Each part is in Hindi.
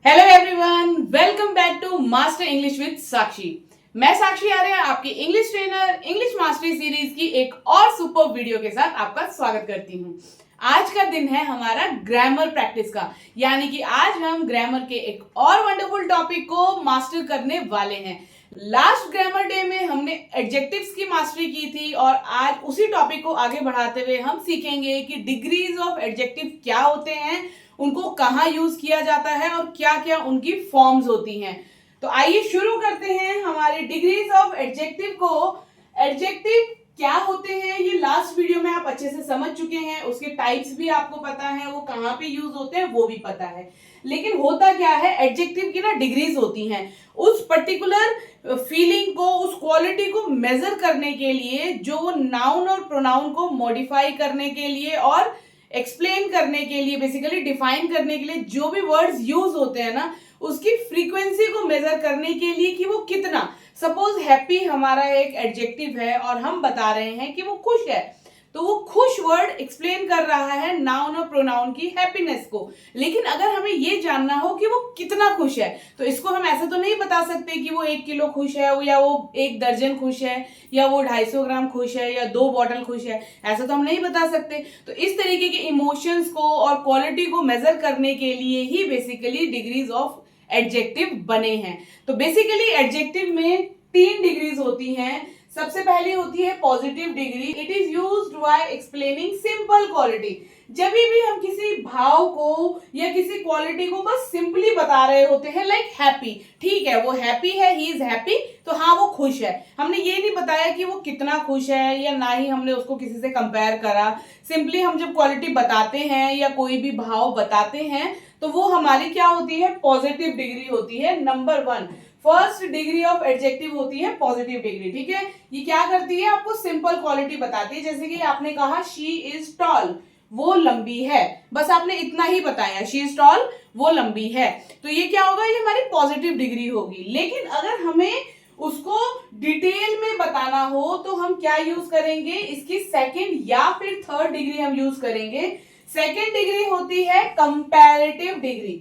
Hello everyone, welcome back to master English with Sakshi. मैं साक्षी आर्य, आपकी English trainer, English mastery series की एक और सुपर वीडियो के साथ आपका स्वागत करती हूँ। आज का दिन है हमारा ग्रामर प्रैक्टिस का, यानी कि आज हम ग्रामर के एक और वंडरफुल टॉपिक को मास्टर करने वाले हैं। लास्ट ग्रामर डे में हमने एडजेक्टिव्स की मास्टरी की थी और आज उसी टॉपिक को आगे बढ़ाते हुए हम सीखेंगे कि डिग्रीज ऑफ एडजेक्टिव क्या होते हैं, उनको कहाँ यूज किया जाता है और क्या क्या उनकी फॉर्म्स होती हैं। तो आइए शुरू करते हैं हमारे डिग्रीज ऑफ एडजेक्टिव को। एडजेक्टिव क्या होते हैं ये लास्ट वीडियो में आप अच्छे से समझ चुके हैं, उसके टाइप्स भी आपको पता है, वो कहाँ पे यूज होते हैं वो भी पता है। लेकिन होता क्या है, एडजेक्टिव की ना डिग्रीज होती हैं। उस पर्टिकुलर फीलिंग को, उस क्वालिटी को मेजर करने के लिए, जो नाउन और प्रोनाउन को मॉडिफाई करने के लिए और एक्सप्लेन करने के लिए, बेसिकली डिफाइन करने के लिए जो भी वर्ड्स यूज होते हैं ना, उसकी फ्रीक्वेंसी को मेजर करने के लिए कि वो कितना। सपोज हैप्पी हमारा एक एडजेक्टिव है और हम बता रहे हैं कि वो खुश है, तो वो खुश वर्ड एक्सप्लेन कर रहा है नाउन और प्रोनाउन की हैप्पीनेस को। लेकिन अगर हमें ये जानना हो कि वो कितना खुश है, तो इसको हम ऐसे तो नहीं बता सकते कि वो 1 किलो खुश है या वो 1 दर्जन खुश है या वो 250 ग्राम खुश है या 2 बॉटल खुश है, ऐसा तो हम नहीं बता सकते। तो इस तरीके के इमोशंस को और क्वालिटी को मेजर करने के लिए ही बेसिकली डिग्रीज ऑफ एडजेक्टिव बने हैं। तो बेसिकली एडजेक्टिव में 3 डिग्रीज होती हैं। सबसे पहली होती है positive degree. It is used while explaining simple quality. जब भी हम किसी भाव को या किसी क्वालिटी को बस सिंपली बता रहे होते हैं, लाइक हैप्पी, ठीक है वो हैप्पी है, ही इज हैप्पी, तो हाँ वो खुश है। हमने ये नहीं बताया कि वो कितना खुश है या ना ही हमने उसको किसी से कंपेयर करा। सिंपली हम जब क्वालिटी बताते हैं या कोई भी भाव बताते हैं तो वो हमारी क्या होती है, पॉजिटिव डिग्री होती है। Number 1 first degree of adjective होती है पॉजिटिव डिग्री। ठीक है, ये क्या करती है, आपको सिंपल क्वालिटी बताती है। जैसे कि आपने कहा शी इज टॉल, वो लंबी है, बस आपने इतना ही बताया, शी इज टॉल, वो लंबी है, तो ये क्या होगा, ये हमारी पॉजिटिव डिग्री होगी। लेकिन अगर हमें उसको डिटेल में बताना हो तो हम क्या यूज करेंगे, इसकी सेकेंड या फिर थर्ड डिग्री हम यूज करेंगे। सेकेंड डिग्री होती है कंपैरेटिव डिग्री।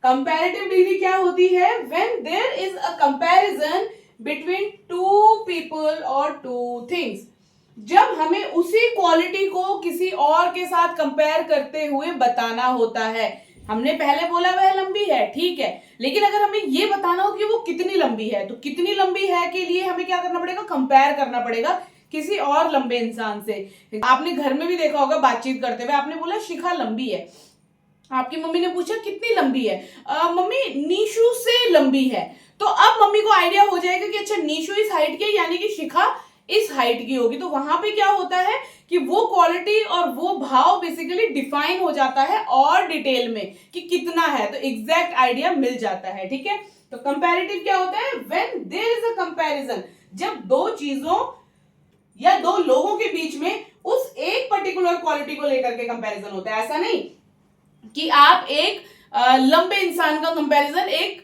कंपैरेटिव डिग्री क्या होती है, when there is a comparison between 2 people और 2 थिंग्स। जब हमें उसी क्वालिटी को किसी और के साथ कंपेयर करते हुए बताना होता है। हमने पहले बोला वह लंबी है, ठीक है, लेकिन अगर हमें ये बताना हो कि वो कितनी लंबी है, तो कितनी लंबी है के लिए हमें क्या करना पड़ेगा, कंपेयर करना पड़ेगा किसी और लंबे इंसान से। आपने घर में भी देखा होगा, बातचीत करते हुए आपने बोला शिखा लंबी है, आपकी मम्मी ने पूछा कितनी लंबी है, मम्मी नीशू से लंबी है। तो अब मम्मी को आइडिया हो जाएगा कि अच्छा नीशू इस हाइट की, यानी कि शिखा इस हाइट की होगी। तो वहां पे क्या होता है कि वो क्वालिटी और वो भाव बेसिकली डिफाइन हो जाता है और डिटेल में कि कितना है, तो एग्जैक्ट आइडिया मिल जाता है। ठीक है, तो कंपैरेटिव क्या होता है, when there is a comparison, जब 2 चीजों या 2 लोगों के बीच में उस एक पर्टिकुलर क्वालिटी को लेकर के कंपैरिजन होता है। ऐसा नहीं कि आप एक लंबे इंसान का कंपैरिजन एक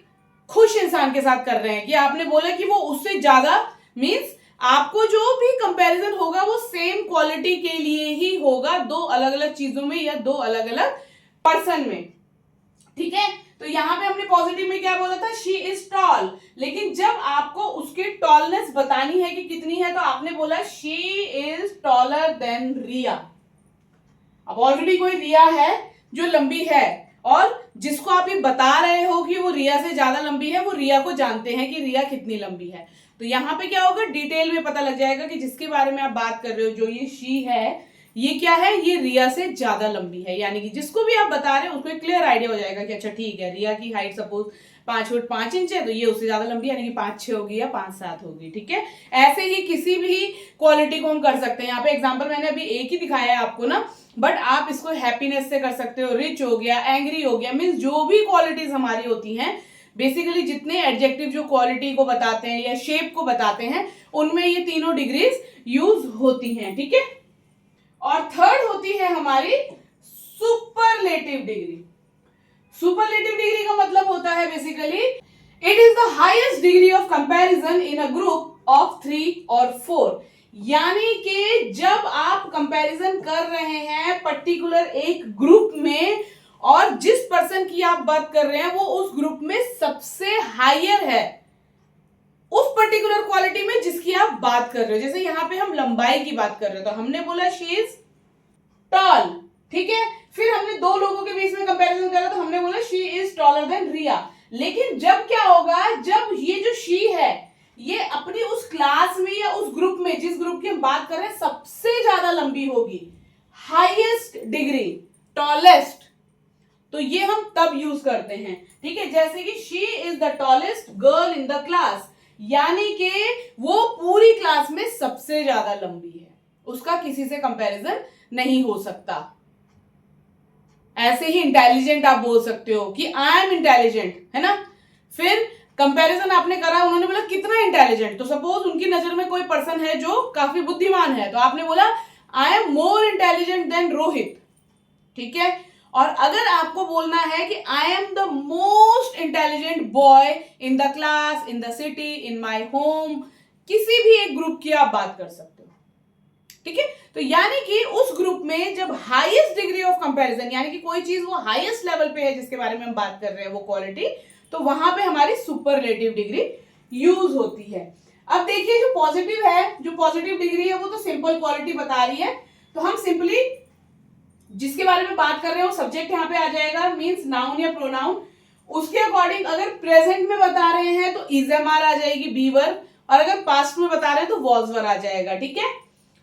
खुश इंसान के साथ कर रहे हैं, कि आपने बोला कि वो उससे ज्यादा, मींस आपको जो भी कंपैरिजन होगा वो सेम क्वालिटी के लिए ही होगा, 2 अलग अलग चीजों में या 2 अलग अलग पर्सन में। ठीक है, तो यहां पे हमने पॉजिटिव में क्या बोला था, शी इज टॉल, लेकिन जब आपको उसकी टॉलनेस बतानी है कि कितनी है, तो आपने बोला शी इज टॉलर देन रिया। अब ऑलरेडी कोई रिया है जो लंबी है, और जिसको आप ये बता रहे हो कि वो रिया से ज्यादा लंबी है, वो रिया को जानते हैं कि रिया कितनी लंबी है। तो यहाँ पे क्या होगा, डिटेल में पता लग जाएगा कि जिसके बारे में आप बात कर रहे हो, जो ये शी है, ये क्या है, ये रिया से ज्यादा लंबी है। यानी कि जिसको भी आप बता रहे हो उसको एक क्लियर आइडिया हो जाएगा कि अच्छा ठीक है, रिया की हाइट सपोज 5 फुट 5 इंच है, तो ये उससे ज्यादा लंबी, यानी कि 5-6 होगी या 5-7 होगी। ठीक है, ऐसे ही किसी भी क्वालिटी को हम कर सकते हैं। यहाँ पे एग्जाम्पल मैंने अभी एक ही दिखाया है आपको ना, बट आप इसको हैप्पीनेस से कर सकते हो, रिच हो गया, एंग्री हो गया, मीन्स जो भी क्वालिटीज हमारी होती हैं, बेसिकली जितने एडजेक्टिव जो क्वालिटी को बताते हैं या शेप को बताते हैं, उनमें ये तीनों डिग्रीज यूज होती हैं। ठीक है, और थर्ड होती है हमारी सुपरलेटिव डिग्री। सुपरलेटिव डिग्री का मतलब होता है basically it is the highest degree of comparison in a group of 3 और 4। यानी कि जब आप कंपैरिजन कर रहे हैं पर्टिकुलर एक ग्रुप में और जिस पर्सन की आप बात कर रहे हैं वो उस ग्रुप में सबसे हायर है उस पर्टिकुलर क्वालिटी में जिसकी आप बात कर रहे हो। जैसे यहां पे हम लंबाई की बात कर रहे हो तो हमने बोला शी इज टॉल, ठीक है। फिर हमने दो लोगों के बीच में कंपैरिजन करा तो हमने बोला शी इज टॉलर देन रिया। लेकिन जब क्या होगा, जब ये जो शी है ये अपनी उस क्लास में या उस ग्रुप में, जिस ग्रुप की हम बात कर रहे हैं, सबसे ज्यादा लंबी होगी, हाईएस्ट डिग्री, टॉलेस्ट, तो ये हम तब यूज करते हैं, ठीक है। जैसे कि she is the tallest girl in the class, यानी कि वो पूरी क्लास में सबसे ज्यादा लंबी है, उसका किसी से कंपैरिजन नहीं हो सकता। ऐसे ही इंटेलिजेंट आप बोल सकते हो कि आई एम इंटेलिजेंट, है ना। फिर कंपैरिजन आपने करा, उन्होंने बोला कितना इंटेलिजेंट, तो सपोज उनकी नजर में कोई पर्सन है जो काफी बुद्धिमान है, तो आपने बोला I am more intelligent then Rohit, ठीक है। और अगर आपको बोलना है कि I am the most intelligent boy in the class, in the city, in my home, किसी भी एक ग्रुप की आप बात कर सकते हो, ठीक है। तो यानी कि उस ग्रुप में जब हाईएस्ट डिग्री ऑफ कंपैरिजन, यानी कि कोई चीज वो हाईएस्ट लेवल पे है जिसके बारे में हम बात कर रहे हैं, वो क्वालिटी, तो वहां पे हमारी सुपरलेटिव डिग्री यूज होती है। अब देखिए जो पॉजिटिव है, जो पॉजिटिव डिग्री है वो तो सिंपल क्वालिटी बता रही है, तो हम सिंपली जिसके बारे में बात कर रहे हो सब्जेक्ट यहाँ पे आ जाएगा, मींस नाउन या प्रोनाउन। उसके अकॉर्डिंग अगर प्रेजेंट में बता रहे हैं तो इज एम आर आ जाएगी, बी वर्ब, और अगर पास्ट में बता रहे हैं तो वॉज वर्ब आ जाएगा, ठीक है।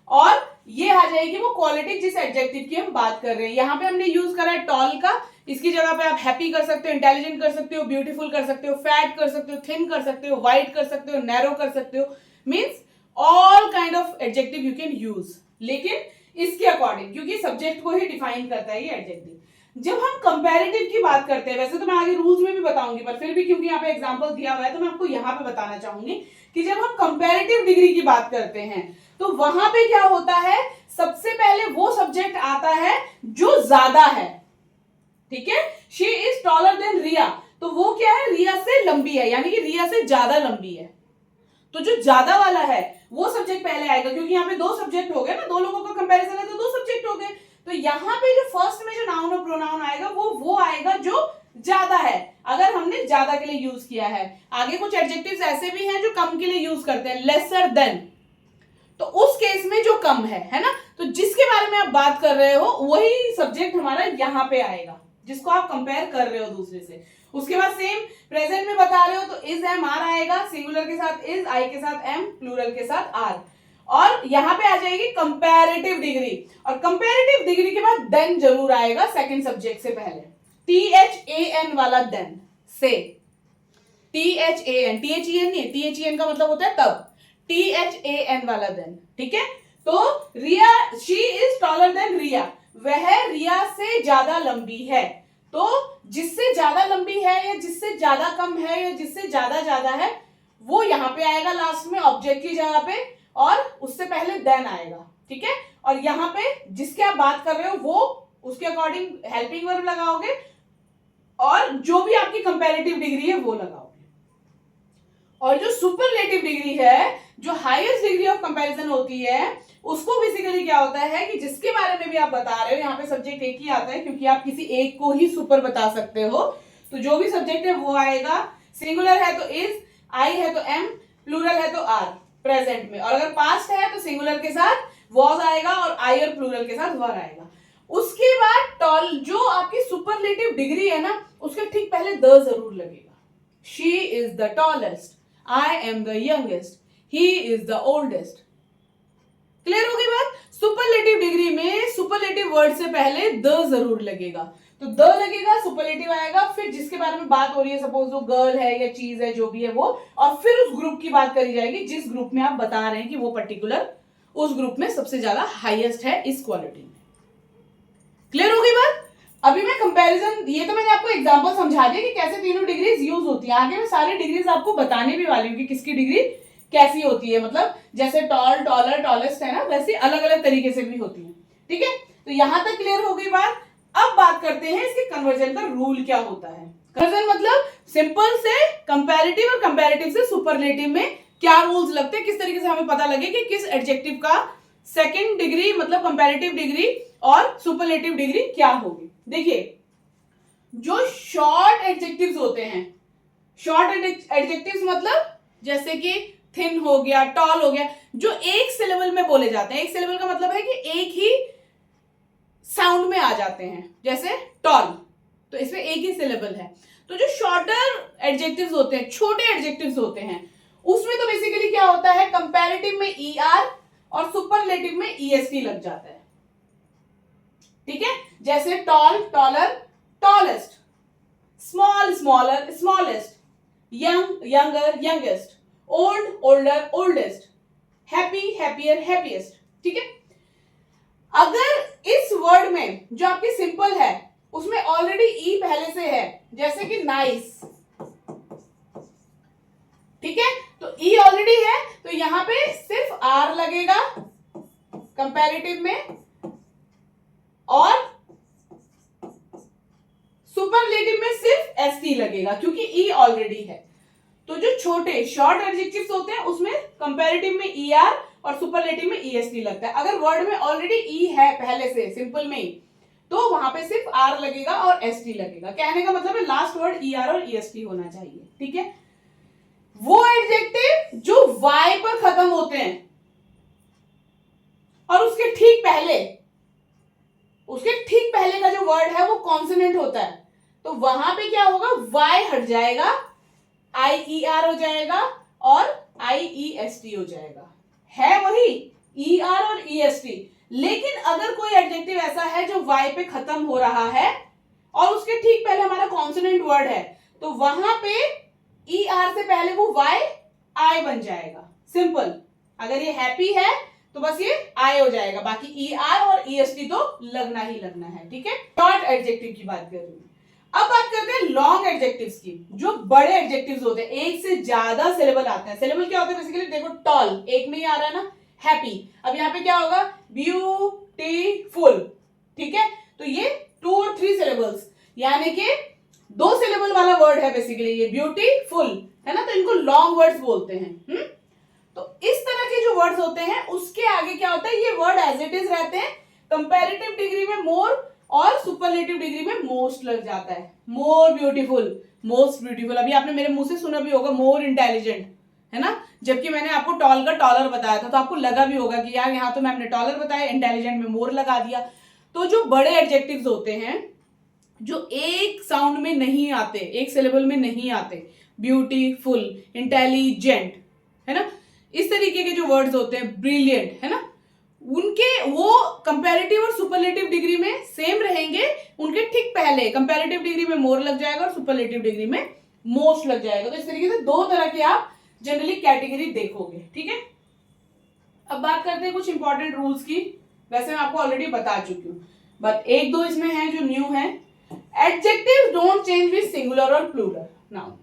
और ये आ जाएगी वो क्वालिटी जिस एडजेक्टिव की हम बात कर रहे हैं। यहाँ पे हमने यूज करा है टॉल का, इसकी जगह पे आप हैप्पी कर सकते हो, इंटेलिजेंट कर सकते हो, ब्यूटीफुल कर सकते हो, फैट कर सकते हो, थिन कर सकते हो, वाइड कर सकते हो, नैरो कर सकते हो, means all kind of adjective you can use, लेकिन इसके अकॉर्डिंग, क्योंकि सब्जेक्ट को ही डिफाइन करता है ये एडजेक्टिव। जब हम कंपैरेटिव की बात करते हैं, वैसे तो मैं आगे रूल्स में भी बताऊंगी, पर फिर भी क्योंकि यहाँ पे एग्जांपल दिया हुआ है तो मैं आपको यहाँ पे बताना चाहूंगी कि जब हम कंपैरेटिव डिग्री की बात करते हैं तो वहां पे क्या होता है, सबसे पहले वो सब्जेक्ट आता है जो ज्यादा है, ठीक है। शी इज टॉलर देन रिया, तो वो क्या है, रिया से लंबी है, यानी कि रिया से ज्यादा लंबी है, तो जो ज्यादा वाला है वो सब्जेक्ट पहले आएगा, क्योंकि यहाँ पे दो सब्जेक्ट हो गए ना, दो लोगों का कंपैरिजन है तो दो सब्जेक्ट हो गए। तो यहाँ पे जो फर्स्ट में जो नाउन और प्रोनाउन आएगा वो आएगा जो ज्यादा है, अगर हमने ज्यादा के लिए यूज किया है। आगे कुछ एडजेक्टिव्स ऐसे भी हैं जो कम के लिए यूज करते हैं, लेसर देन, तो उस केस में जो कम है ना, तो जिसके बारे में आप बात कर रहे हो वही सब्जेक्ट हमारा यहाँ पे आएगा, जिसको आप कंपेयर कर रहे हो दूसरे से। उसके बाद सेम प्रेजेंट में बता रहे हो तो इज एम आर आएगा, सिंगुलर के साथ इज, आई के साथ एम, प्लूरल के साथ आर, और यहां पे आ जाएगी कंपैरेटिव डिग्री, और कंपैरेटिव डिग्री के बाद देन जरूर आएगा सेकंड सब्जेक्ट से पहले, THAN वाला देन से, THAN, THEN नहीं, THEN का मतलब होता है तब, THAN वाला देन, ठीक है। तो रिया, शी इज टॉलर देन रिया, वह रिया से ज्यादा लंबी है, तो जिससे ज्यादा लंबी है या जिससे ज्यादा कम है या जिससे ज्यादा ज्यादा है वो यहां पे आएगा लास्ट में ऑब्जेक्ट की जगह पे, और उससे पहले देन आएगा, ठीक है। और यहां पे जिसके आप बात कर रहे हो वो उसके अकॉर्डिंग हेल्पिंग वर्ब लगाओगे, और जो भी आपकी कंपैरेटिव डिग्री है वो लगाओगे। और जो सुपरलेटिव डिग्री है, जो हाईएस्ट डिग्री ऑफ कंपैरिजन होती है, उसको बेसिकली क्या होता है कि जिसके बारे में भी आप बता रहे हो, यहाँ पे सब्जेक्ट एक ही आता है क्योंकि आप किसी एक को ही सुपर बता सकते हो, तो जो भी सब्जेक्ट है वो आएगा, सिंगुलर है तो इज, आई है तो एम, प्लूरल है तो आर प्रेजेंट में, और अगर पास्ट है तो सिंगुलर के साथ वॉज आएगा और आई और प्लूरल के साथ वर आएगा। उसके बाद टॉल, जो आपकी सुपरलेटिव डिग्री है ना, उसके ठीक पहले द जरूर लगेगा, she is the tallest, I am the youngest, he is the oldest. Clear हो गई बात। सुपरलेटिव डिग्री में सुपरलेटिव वर्ड से पहले द जरूर लगेगा, तो द लगेगा, सुपरलेटिव आएगा, फिर जिसके बारे में बात हो रही है, सपोज वो गर्ल है या चीज है, जो भी है वो, और फिर उस ग्रुप की बात करी जाएगी जिस ग्रुप में आप बता रहे हैं कि वो पर्टिकुलर उस ग्रुप में सबसे ज्यादा हाईएस्ट है इस क्वालिटी में। क्लियर हो गई बात। अभी मैं कंपैरिजन, ये तो मैंने आपको एग्जांपल समझा दिया कि कैसे तीनों डिग्रीज यूज होती है, आगे मैं सारी डिग्रीज आपको बताने भी वाली हूँ कि किसकी डिग्री कैसी होती है, मतलब जैसे टॉल, टॉलर, टॉलेस्ट है ना, वैसे अलग अलग तरीके से भी होती है, ठीक है। तो यहां तक क्लियर हो गई बात। अब बात करते हैं इसके कन्वर्जन का रूल क्या होता है। कन्वर्जन मतलब सिंपल से कंपैरेटिव और कंपैरेटिव से सुपरलेटिव में क्या रूल्स लगते हैं, किस तरीके से हमें पता लगे कि किस एडजेक्टिव का सेकंड डिग्री मतलब कंपैरेटिव डिग्री और सुपरलेटिव डिग्री क्या होगी। देखिए जो शॉर्ट एडजेक्टिव्स होते हैं, शॉर्ट एडजेक्टिव्स मतलब जैसे कि थिन हो गया, टॉल हो गया, जो एक सिलेबल में बोले जाते हैं। एक सिलेबल का मतलब है कि एक ही साउंड में आ जाते हैं, जैसे टॉल, तो इसमें एक ही सिलेबल है। तो जो शॉर्टर एडजेक्टिव्स होते हैं, छोटे एडजेक्टिव्स होते हैं, उसमें तो बेसिकली क्या होता है, कंपैरेटिव में ER और सुपरलेटिव में EST लग जाता है। ठीक है, जैसे tall, taller, tallest, small, smaller, smallest, young, younger, youngest, old, older, oldest, happy, happier, happiest. ठीक है, अगर इस वर्ड में जो आपकी सिंपल है उसमें ऑलरेडी ई पहले से है, जैसे कि नाइस, ठीक है, तो ई ऑलरेडी है, तो यहां पे सिर्फ आर लगेगा कंपैरेटिव में, और सुपरलेटिव में सिर्फ एसटी लगेगा क्योंकि ई ऑलरेडी है। तो जो छोटे शॉर्ट एडजेक्टिव्स होते हैं उसमें कंपैरेटिव में ER और सुपरलेटिव में EST लगता है। अगर वर्ड में ऑलरेडी ई है पहले से सिंपल में ही, तो वहां पे सिर्फ आर लगेगा और ST लगेगा। कहने का मतलब है लास्ट वर्ड ER और EST होना चाहिए। ठीक है, वो एडजेक्टिव जो Y पर खत्म होते हैं और उसके ठीक पहले का जो वर्ड है वो कॉन्सोनेंट होता है, तो वहां पे क्या होगा, Y हट जाएगा, IER हो जाएगा और IEST हो जाएगा। है वही ER और EST, लेकिन अगर कोई एडजेक्टिव ऐसा है जो Y पे खत्म हो रहा है और उसके ठीक पहले हमारा कॉन्सोनेंट वर्ड है, तो वहां पे ER से पहले वो Y I बन जाएगा। सिंपल, अगर ये हैप्पी है तो बस ये I हो जाएगा, बाकी ER और EST तो लगना ही लगना है। ठीक है, शॉर्ट एडजेक्टिव की बात कर रही हूं। अब बात करते हैं लॉन्ग एडजेक्टिव्स की, जो बड़े एडजेक्टिव्स होते हैं, एक से ज्यादा सिलेबल आते हैं। सिलेबल क्या होता है बेसिकली, देखो टॉल एक में ही आ रहा है ना, हैप्पी, अब यहाँ पे क्या होगा, ब्यूटीफुल। ठीक है, तो ये 2 और 3 सिलेबल्स, यानी कि 2 सिलेबल वाला वर्ड है बेसिकली ये ब्यूटीफुल, है ना, तो इनको लॉन्ग वर्ड्स बोलते हैं। तो इस तरह के जो वर्ड्स होते हैं उसके आगे क्या होता है, ये वर्ड एज इट इज रहते हैं, कंपैरेटिव डिग्री में मोर और सुपरलेटिव डिग्री में मोस्ट लग जाता है। More beautiful, most beautiful. अभी आपने मेरे मुंह से सुना भी होगा मोर इंटेलिजेंट, है ना, जबकि मैंने आपको टॉल का टॉलर बताया था, तो आपको लगा भी होगा कि यार यहाँ तो मैंने टॉलर बताया, इंटेलिजेंट में मोर लगा दिया। तो जो बड़े एडजेक्टिव्स होते हैं जो एक साउंड में नहीं आते, एक सिलेबल में नहीं आते, ब्यूटीफुल, इंटेलिजेंट, है ना, इस तरीके के जो वर्ड्स होते हैं, ब्रिलियंट, है ना, उनके वो कंपैरेटिव और सुपरलेटिव डिग्री में सेम रहेंगे। उनके ठीक पहले कंपैरेटिव डिग्री में मोर लग जाएगा और सुपरलेटिव डिग्री में मोस्ट लग जाएगा। तो इस तरीके से 2 तरह के आप जनरली कैटेगरी देखोगे। ठीक है, अब बात करते हैं कुछ इंपॉर्टेंट रूल्स की। वैसे मैं आपको ऑलरेडी बता चुकी हूँ, बट 1-2 इसमें है जो न्यू है। Adjectives don't change with singular और plural noun.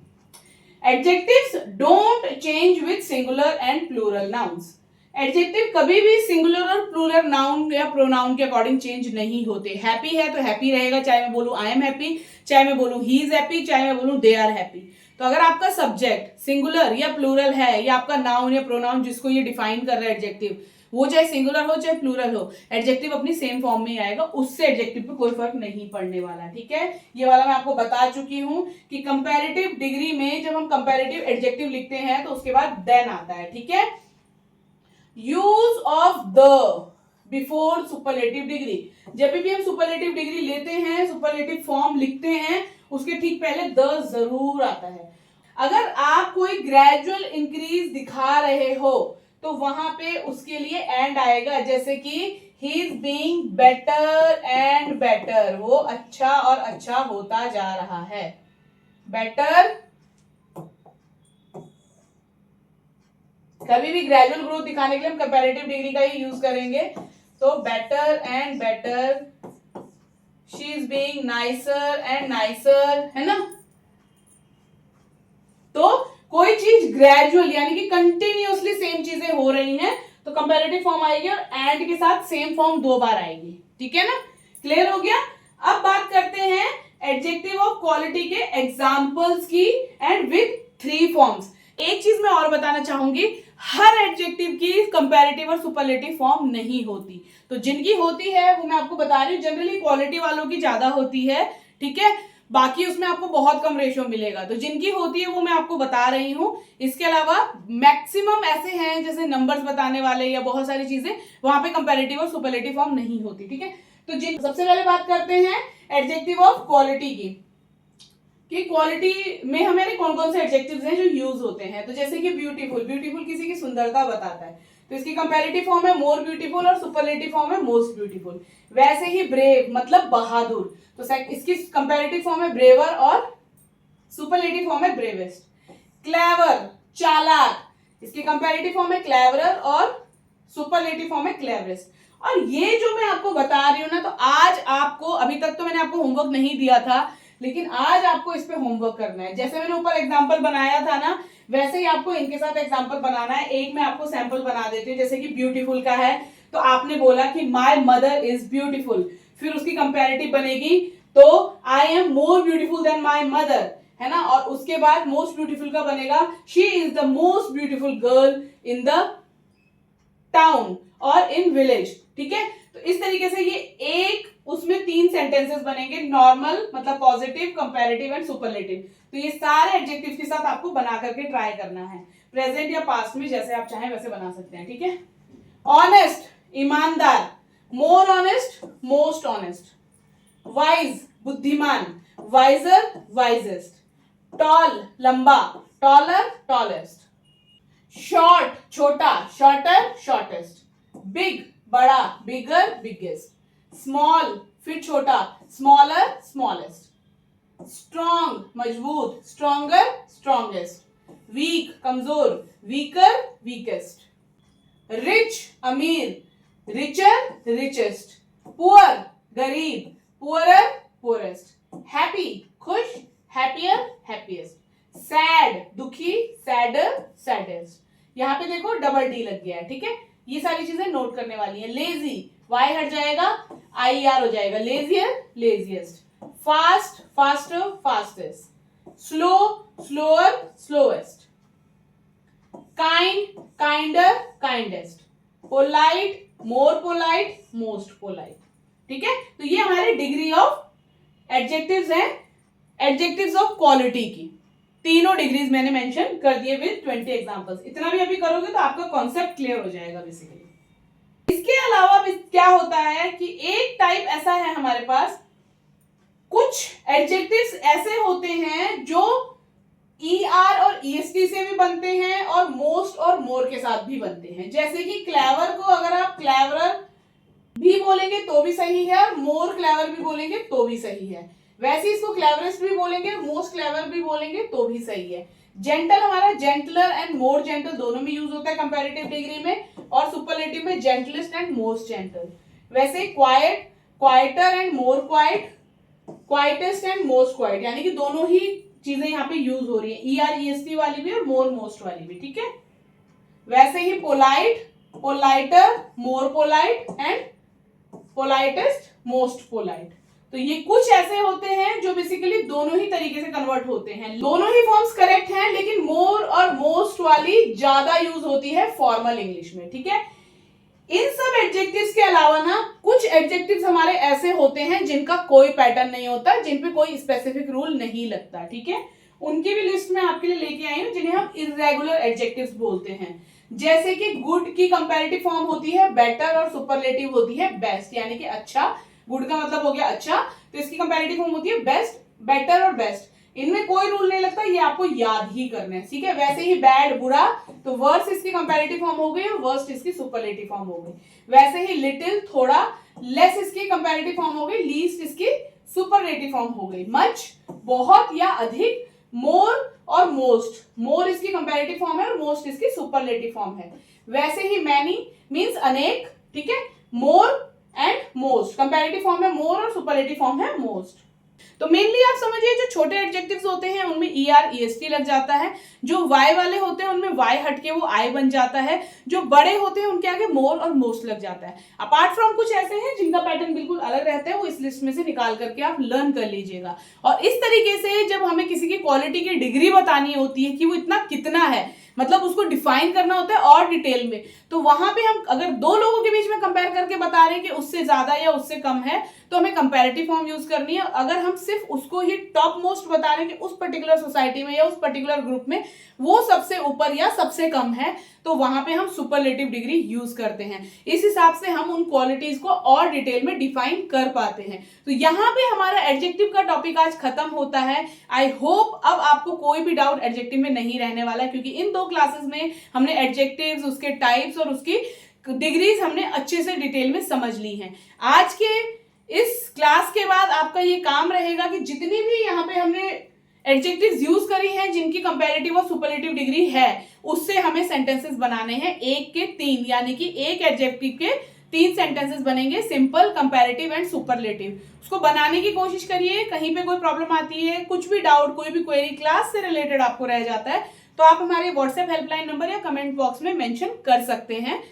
Adjectives don't change with singular and plural nouns. Adjective कभी भी सिंगुलर और प्लूरल नाउन या प्रोनाउन के अकॉर्डिंग चेंज नहीं होते। हैप्पी है तो हैप्पी रहेगा, चाहे मैं बोलूं आई एम हैप्पी, चाहे मैं बोलूं ही इज हैप्पी, चाहे मैं बोलूं दे आर हैप्पी। तो अगर आपका सब्जेक्ट सिंगुलर या प्लूरल है, या आपका नाउन या प्रोनाउन जिसको ये डिफाइन कर रहा है एडजेक्टिव, वो चाहे सिंगुलर हो चाहे प्लूरल हो, एडजेक्टिव अपनी सेम फॉर्म में ही आएगा, उससे एडजेक्टिव पे कोई फर्क नहीं पड़ने वाला। ठीक है, ये वाला मैं आपको बता चुकी हूं कि कंपैरेटिव डिग्री में जब हम कंपैरेटिव एडजेक्टिव लिखते हैं तो उसके बाद देन आता है। ठीक है, use of the before superlative degree. जब भी हम सुपरलेटिव डिग्री लेते हैं, सुपरलेटिव फॉर्म लिखते हैं, उसके ठीक पहले द जरूर आता है। अगर आप कोई ग्रेजुअल इंक्रीज दिखा रहे हो तो वहां पे उसके लिए एंड आएगा, जैसे कि he is being better and better, वो अच्छा और अच्छा होता जा रहा है। बेटर, कभी भी ग्रेजुअल ग्रोथ दिखाने के लिए हम कंपैरेटिव डिग्री का ही यूज करेंगे। तो better and better, she is being nicer and nicer, है ना। तो कोई चीज ग्रेजुअल यानी कि कंटिन्यूअसली सेम चीजें हो रही हैं तो कंपैरेटिव फॉर्म आएगी और एंड के साथ सेम फॉर्म 2 बार आएगी। ठीक है ना, क्लियर हो गया। अब बात करते हैं एडजेक्टिव ऑफ क्वालिटी के एग्जांपल्स की एंड विद 3 फॉर्म्स। एक चीज मैं और बताना चाहूंगी, हर एडजेक्टिव की कंपैरेटिव और सुपरलेटिव फॉर्म नहीं होती, तो जिनकी होती है वो मैं आपको बता रही हूँ। जनरली क्वालिटी वालों की ज्यादा होती है, ठीक है, बाकी उसमें आपको बहुत कम रेशियो मिलेगा। तो जिनकी होती है वो मैं आपको बता रही हूँ। इसके अलावा मैक्सिमम ऐसे हैं जैसे नंबर्स बताने वाले या बहुत सारी चीजें, वहां पे कंपैरेटिव और सुपरलेटिव फॉर्म नहीं होती, ठीक है। तो सबसे पहले बात करते हैं एडजेक्टिव ऑफ क्वालिटी की, कि क्वालिटी में हमारे कौन कौन से एडजेक्टिव्स हैं जो यूज होते हैं। तो जैसे कि ब्यूटीफुल, ब्यूटीफुल किसी की सुंदरता बताता है, तो इसकी कंपैरेटिव फॉर्म है मोर ब्यूटीफुल और सुपरलेटिव फॉर्म है मोस्ट ब्यूटीफुल। वैसे ही ब्रेव मतलब बहादुर, तो इसकी कंपैरेटिव फॉर्म है ब्रेवर और सुपरलेटिव फॉर्म है ब्रेवेस्ट। क्लेवर चालाक, इसकी कंपैरेटिव फॉर्म है क्लेवरर और सुपरलेटिव फॉर्म है क्लेवरेस्ट। और ये जो मैं आपको बता रही हूं ना, तो आज आपको, अभी तक तो मैंने आपको होमवर्क नहीं दिया था, लेकिन आज आपको इस पे होमवर्क करना है। जैसे मैंने ऊपर एग्जांपल बनाया था ना, वैसे ही आपको इनके साथ एग्जांपल बनाना है। एक मैं आपको सैंपल बना देती हूँ। जैसे कि ब्यूटीफुल का है, तो आपने बोला कि माय मदर इज ब्यूटीफुल, फिर उसकी कंपैरेटिव बनेगी तो I am more beautiful then my mother, है ना। और उसके बाद मोस्ट ब्यूटीफुल का बनेगा she is the most beautiful girl in the town और इन विलेज, ठीक है। तो इस तरीके से ये एक उसमें 3 सेंटेंसेस बनेंगे, नॉर्मल मतलब पॉजिटिव, कंपैरेटिव एंड सुपरलेटिव। तो ये सारे एडजेक्टिव के साथ आपको बना करके ट्राई करना है, प्रेजेंट या पास्ट में, जैसे आप चाहें वैसे बना सकते हैं, ठीक है। ऑनेस्ट ईमानदार, more honest most honest. Wise बुद्धिमान, वाइजर वाइजेस्ट। टॉल लंबा, टॉलर टॉलेस्ट। शॉर्ट छोटा, शॉर्टर शॉर्टेस्ट। बिग बड़ा, बिगर बिगेस्ट। स्मॉल फिर छोटा, स्मॉलर स्मॉलेस्ट। स्ट्रॉन्ग मजबूत, स्ट्रॉन्गर स्ट्रॉन्गेस्ट। वीक कमजोर, वीकर वीकेस्ट। रिच अमीर, रिचर रिचेस्ट। पुअर गरीब, पुअरर पुअरेस्ट। हैप्पी खुश, हैप्पियर हैप्पीएस्ट। सैड दुखी, सैडर सैडेस्ट। यहां पे देखो डबल डी लग गया है, ठीक है। ये सारी चीजें नोट करने वाली है। लेजी वाई हट जाएगा, आई आर हो जाएगा, leisure laziest. Fast faster fastest. Slow slower slowest. Kind kinder kindest. Polite मोर पोलाइट मोस्ट पोलाइट, ठीक है। तो ये हमारे डिग्री ऑफ एडजेक्टिव्स हैं, एडजेक्टिव्स ऑफ क्वालिटी की। तीनों डिग्रीज मैंने मेंशन कर दिए विद 20 एग्जांपल्स। इतना भी अभी करोगे तो आपका कॉन्सेप्ट क्लियर हो जाएगा बेसिकली। इसके अलावा भी क्या होता है कि एक टाइप ऐसा है हमारे पास, कुछ एडजेक्टिव्स ऐसे होते हैं जो ER और EST से भी बनते हैं और मोस्ट और मोर के साथ भी बनते हैं। जैसे कि क्लेवर को अगर आप क्लेवरर भी बोलेंगे तो भी सही है, और मोर क्लेवर भी बोलेंगे तो भी सही है। वैसे इसको क्लेवरेस्ट भी बोलेंगे, मोस्ट क्लेवर भी बोलेंगे तो भी सही है। जेंटल हमारा जेंटलर एंड मोर जेंटल दोनों में यूज होता है कंपैरेटिव डिग्री में, और सुपरलेटिव में जेंटलेस्ट एंड मोस्ट जेंटल। वैसे quite quieter and more quite, quietest and most quite, यानी कि दोनों ही चीजें यहाँ पे यूज हो रही है, ER EST वाली भी और मोर मोस्ट वाली भी, ठीक है। वैसे ही polite politer more polite and politest most polite. तो ये कुछ ऐसे होते हैं जो बेसिकली दोनों ही तरीके से कन्वर्ट होते हैं। दोनों ही फॉर्म्स करेक्ट हैं, लेकिन मोर और मोस्ट वाली ज्यादा यूज होती है फॉर्मल इंग्लिश में, ठीक है। इन सब एडजेक्टिव्स के अलावा ना कुछ एडजेक्टिव्स हमारे ऐसे होते हैं जिनका कोई पैटर्न नहीं होता, जिन पे कोई स्पेसिफिक रूल नहीं लगता, ठीक है। उनकी भी लिस्ट में आपके लिए लेके आई हूं, जिन्हें हम इर्रेगुलर एडजेक्टिव्स बोलते हैं। जैसे कि गुड की कंपैरेटिव फॉर्म होती है बेटर और सुपरलेटिव होती है बेस्ट, यानी कि अच्छा। गुड का मतलब हो गया अच्छा, तो इसकी कंपैरेटिव फॉर्म होती है बेस्ट, बेटर और बेस्ट। इनमें कोई रूल नहीं लगता, ये आपको याद ही करना है, ठीक है। वैसे ही बैड बुरा, तो वर्स इसकी कंपैरेटिव फॉर्म हो गई और वर्स्ट इसकी सुपरलेटिव फॉर्म हो गई। वैसे ही लिटिल थोड़ा, लेस इसकी कंपैरेटिव फॉर्म हो गई, लीस्ट इसकी सुपरलेटिव फॉर्म हो गई। मच बहुत या अधिक, मोर और मोस्ट, मोर इसकी कंपैरेटिव फॉर्म है और मोस्ट इसकी सुपरलेटिव फॉर्म है। वैसे ही मैनी मींस अनेक, ठीक है। More and most comparative form है मोर और सुपरलेटिव फॉर्म है मोस्ट। तो मेनली आप समझिए जो छोटे एडजेक्टिव्स होते हैं उनमें ER EST लग जाता है, जो Y वाले होते हैं उनमें Y हटके वो I बन जाता है, जो बड़े होते हैं उनके आगे मोर और मोस्ट लग जाता है। अपार्ट फ्रॉम कुछ ऐसे हैं जिनका पैटर्न बिल्कुल अलग रहता है, वो इस लिस्ट में से निकाल करके आप लर्न कर लीजिएगा। और इस तरीके से जब हमें किसी की क्वालिटी की डिग्री बतानी होती है कि वो इतना कितना है, मतलब उसको डिफाइन करना होता है और डिटेल में। तो वहां पे हम अगर दो लोगों के बीच में कंपेयर करके बता रहे हैं कि उससे ज्यादा या उससे कम है, तो हमें कंपैरेटिव फॉर्म यूज करनी है। अगर हम सिर्फ उसको ही टॉप मोस्ट बता रहे हैं कि उस पर्टिकुलर सोसाइटी में या उस पर्टिकुलर ग्रुप में वो सबसे ऊपर या सबसे कम है, तो वहां पे हम सुपरलेटिव डिग्री यूज करते हैं। इस हिसाब से हम उन क्वालिटीज को और डिटेल में डिफाइन कर पाते हैं। तो यहाँ पे हमारा एडजेक्टिव का टॉपिक आज खत्म होता है। आई होप अब आपको कोई भी डाउट एडजेक्टिव में नहीं रहने वाला है, क्योंकि इन 2 क्लासेस में हमने एडजेक्टिव्स, उसके टाइप्स और उसकी डिग्रीज हमने अच्छे से डिटेल में समझ ली हैं। आज के इस क्लास के बाद आपका ये काम रहेगा कि जितनी भी यहाँ पे हमने एडजेक्टिव्स यूज करी हैं जिनकी कंपैरेटिव और सुपरलेटिव डिग्री है, उससे हमें सेंटेंसेस बनाने हैं 1 के 3, यानी कि एक एडजेक्टिव के 3 सेंटेंसेस बनेंगे, सिंपल, कंपैरेटिव एंड सुपरलेटिव। उसको बनाने की कोशिश करिए। कहीं पे कोई प्रॉब्लम आती है, कुछ भी डाउट, कोई भी क्वेरी क्लास से रिलेटेड आपको रह जाता है, तो आप हमारे व्हाट्सएप हेल्पलाइन नंबर या कमेंट बॉक्स में मेंशन कर सकते हैं,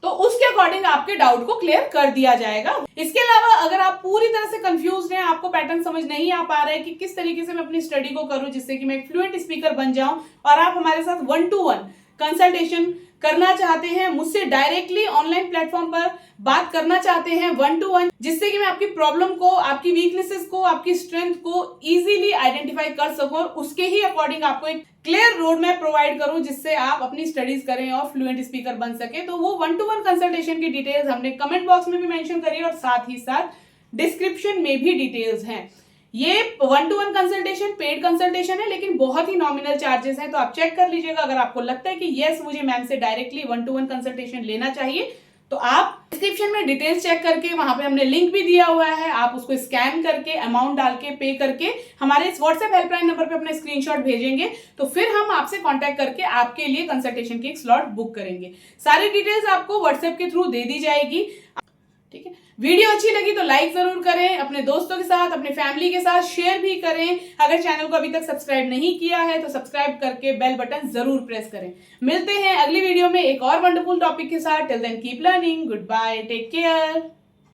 तो उसके अकॉर्डिंग आपके डाउट को क्लियर कर दिया जाएगा। इसके अलावा अगर आप पूरी तरह से कंफ्यूज हैं, आपको पैटर्न समझ नहीं आ पा रहा है कि किस तरीके से मैं अपनी स्टडी को करूं जिससे कि मैं एक फ्लुएंट स्पीकर बन जाऊं, और आप हमारे साथ 1-to-1 कंसल्टेशन करना चाहते हैं, मुझसे डायरेक्टली ऑनलाइन प्लेटफॉर्म पर बात करना चाहते हैं 1-to-1, जिससे कि मैं आपकी प्रॉब्लम को, आपकी वीकनेसेस को, आपकी स्ट्रेंथ को इजीली आइडेंटिफाई कर सकूं और उसके ही अकॉर्डिंग आपको एक क्लियर रोड मैप प्रोवाइड करूं जिससे आप अपनी स्टडीज करें और फ्लुएंट स्पीकर बन सके, तो वो 1-to-1 कंसल्टेशन की डिटेल्स हमने कमेंट बॉक्स में भी मेंशन करी और साथ ही साथ डिस्क्रिप्शन में भी डिटेल्स हैं। ये 1-to-1 कंसल्टेशन पेड कंसल्टेशन है, लेकिन बहुत ही नॉमिनल चार्जेस हैं, तो आप चेक कर लीजिएगा। अगर आपको लगता है कि यस, मुझे मैम से डायरेक्टली 1-to-1 कंसल्टेशन लेना चाहिए, तो आप डिस्क्रिप्शन में डिटेल्स चेक करके, वहां पे हमने लिंक भी दिया हुआ है, आप उसको स्कैन करके, अमाउंट डाल के, पे करके हमारे इस व्हाट्सएप हेल्पलाइन नंबर पे अपना स्क्रीनशॉट भेजेंगे, तो फिर हम आपसे कांटेक्ट करके आपके लिए कंसल्टेशन की एक स्लॉट बुक करेंगे। सारी डिटेल्स आपको व्हाट्सएप के थ्रू दे दी जाएगी। ठीक है, वीडियो अच्छी लगी तो लाइक जरूर करें, अपने दोस्तों के साथ, अपने फैमिली के साथ शेयर भी करें। अगर चैनल को अभी तक सब्सक्राइब नहीं किया है तो सब्सक्राइब करके बेल बटन जरूर प्रेस करें। मिलते हैं अगली वीडियो में एक और वंडरफुल टॉपिक के साथ। Till then keep learning, goodbye, take care.